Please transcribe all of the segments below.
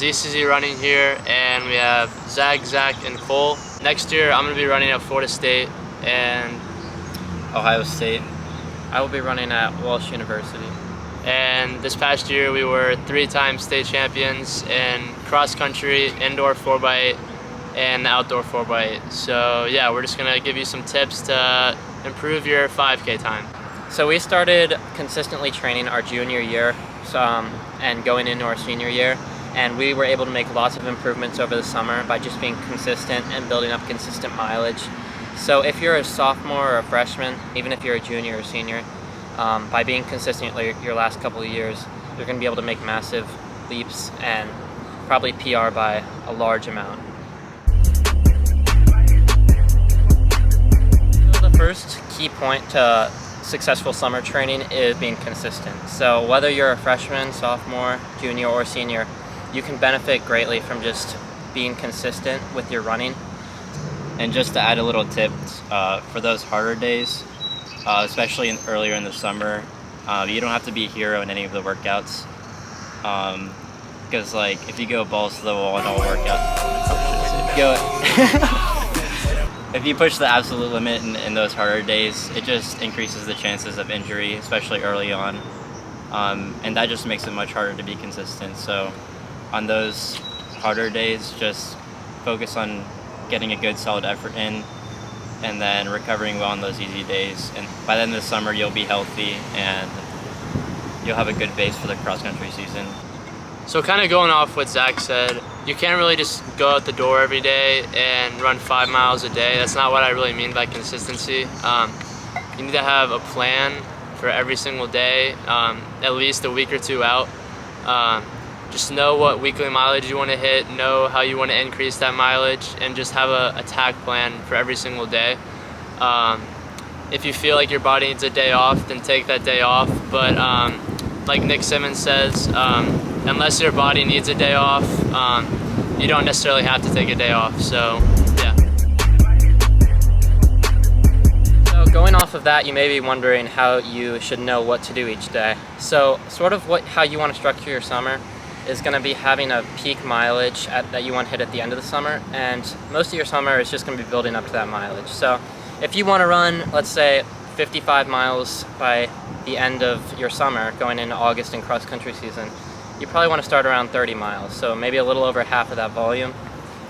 ZCZ running here, and we have Zach, and Cole. Next year, I'm going to be running at Florida State and Ohio State. I will be running at Walsh University. And this past year, we were 3-time state champions in cross country, indoor 4x8, and outdoor 4x8. So yeah, we're just going to give you some tips to improve your 5K time. So we started consistently training our junior year and going into our senior year, and we were able to make lots of improvements over the summer by just being consistent and building up consistent mileage. So if you're a sophomore or a freshman, even if you're a junior or senior, by being consistent your last couple of years, you're going to be able to make massive leaps and probably PR by a large amount. So the first key point to successful summer training is being consistent. So whether you're a freshman, sophomore, junior, or senior, you can benefit greatly from just being consistent with your running. And just to add a little tip, for those harder days, especially earlier in the summer, you don't have to be a hero in any of the workouts. Because like if you go balls to the wall in all workouts, if you push the absolute limit in those harder days, it just increases the chances of injury, especially early on. And that just makes it much harder to be consistent. So on those harder days, just focus on getting a good solid effort in and then recovering well on those easy days. And by the end of the summer, you'll be healthy and you'll have a good base for the cross-country season. So kind of going off what Zach said, you can't really just go out the door every day and run 5 miles a day. That's not what I really mean by consistency. You need to have a plan for every single day, at least a week or two out. Just know what weekly mileage you want to hit, know how you want to increase that mileage, and just have a attack plan for every single day. If you feel like your body needs a day off, then take that day off. But like Nick Simmons says, unless your body needs a day off, you don't necessarily have to take a day off. So yeah. So going off of that, you may be wondering how you should know what to do each day. So sort of how you want to structure your summer is going to be having a peak mileage that you want to hit at the end of the summer, and most of your summer is just going to be building up to that mileage. So if you want to run, let's say, 55 miles by the end of your summer going into August in cross-country season, you probably want to start around 30 miles, so maybe a little over half of that volume,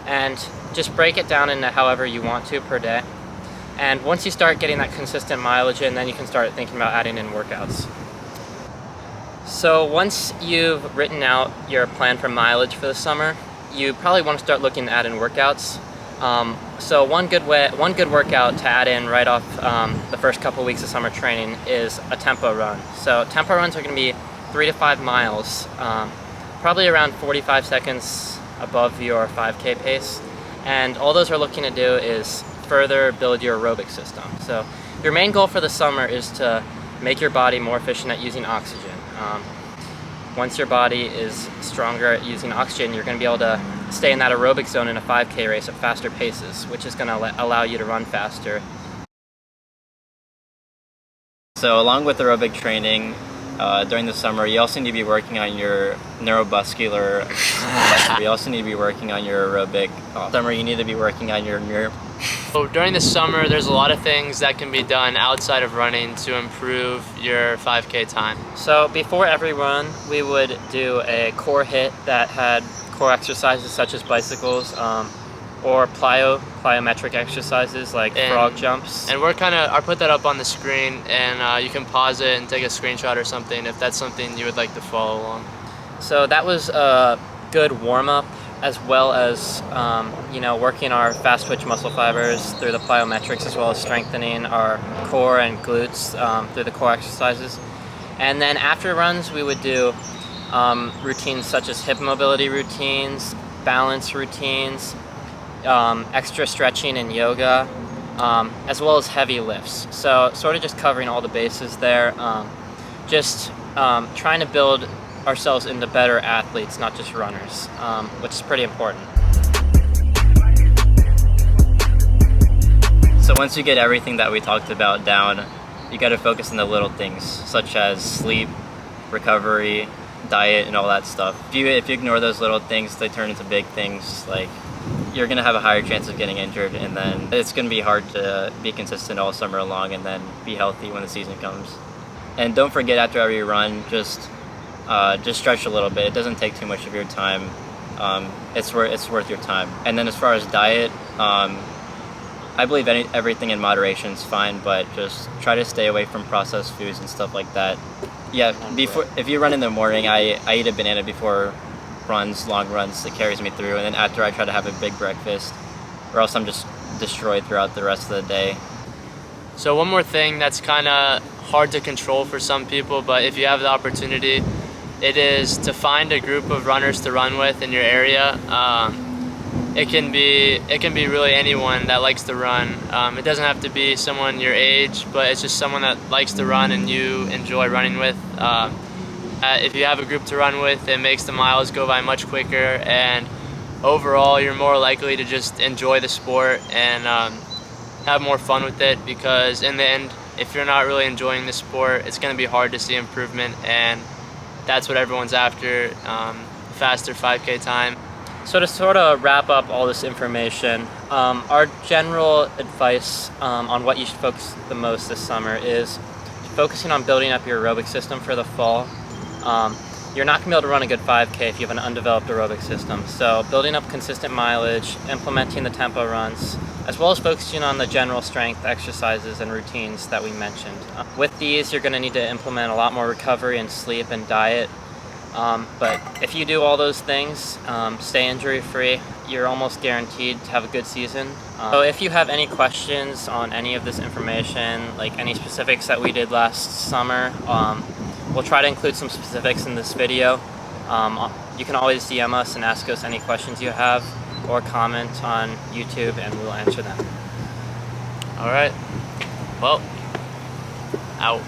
and just break it down into however you want to per day. And once you start getting that consistent mileage in, then you can start thinking about adding in workouts. So once you've written out your plan for mileage for the summer, you probably want to start looking to add in workouts. So one good workout to add in right off the first couple weeks of summer training is a tempo run. So tempo runs are going to be 3 to 5 miles, probably around 45 seconds above your 5K pace. And all those are looking to do is further build your aerobic system. So your main goal for the summer is to make your body more efficient at using oxygen. Once your body is stronger at using oxygen, you're going to be able to stay in that aerobic zone in a 5K race at faster paces, which is going to allow you to run faster. So along with aerobic training, during the summer, you also need to be working on your neuromuscular. You also need to be working on your aerobic. Summer, you need to be working on your So during the summer, there's a lot of things that can be done outside of running to improve your 5K time. So before every run, we would do a core hit that had core exercises such as bicycles, or plyometric exercises like frog jumps. And I'll put that up on the screen, and you can pause it and take a screenshot or something if that's something you would like to follow along. So that was a good warm-up, as well as working our fast twitch muscle fibers through the plyometrics, as well as strengthening our core and glutes through the core exercises. And then after runs, we would do routines such as hip mobility routines, balance routines, extra stretching and yoga, as well as heavy lifts. So sort of just covering all the bases there, trying to build ourselves into better athletes, not just runners, which is pretty important. So once you get everything that we talked about down, you got to focus on the little things, such as sleep, recovery, diet and all that stuff. If you ignore those little things, they turn into big things. Like, you're gonna have a higher chance of getting injured, and then it's gonna be hard to be consistent all summer long and then be healthy when the season comes. And don't forget, after every run, just stretch a little bit. It doesn't take too much of your time. It's worth your time. And then as far as diet, I believe everything in moderation is fine, but just try to stay away from processed foods and stuff like that. Yeah, if you run in the morning, I eat a banana before long runs. It carries me through, and then after I try to have a big breakfast, or else I'm just destroyed throughout the rest of the day. So one more thing that's kind of hard to control for some people, but if you have the opportunity, it is to find a group of runners to run with in your area. It can be really anyone that likes to run. It doesn't have to be someone your age, but it's just someone that likes to run and you enjoy running with. If you have a group to run with, it makes the miles go by much quicker, and overall you're more likely to just enjoy the sport and have more fun with it, because in the end, if you're not really enjoying the sport, it's going to be hard to see improvement, and that's what everyone's after, faster 5K time. So to sort of wrap up all this information, our general advice on what you should focus the most this summer is focusing on building up your aerobic system for the fall. You're not going to be able to run a good 5K if you have an undeveloped aerobic system. So building up consistent mileage, implementing the tempo runs, as well as focusing on the general strength exercises and routines that we mentioned. With these, you're going to need to implement a lot more recovery and sleep and diet. But if you do all those things, stay injury-free, you're almost guaranteed to have a good season. So if you have any questions on any of this information, like any specifics that we did last summer, we'll try to include some specifics in this video. You can always DM us and ask us any questions you have, or comment on YouTube and we'll answer them. All right. Well, out.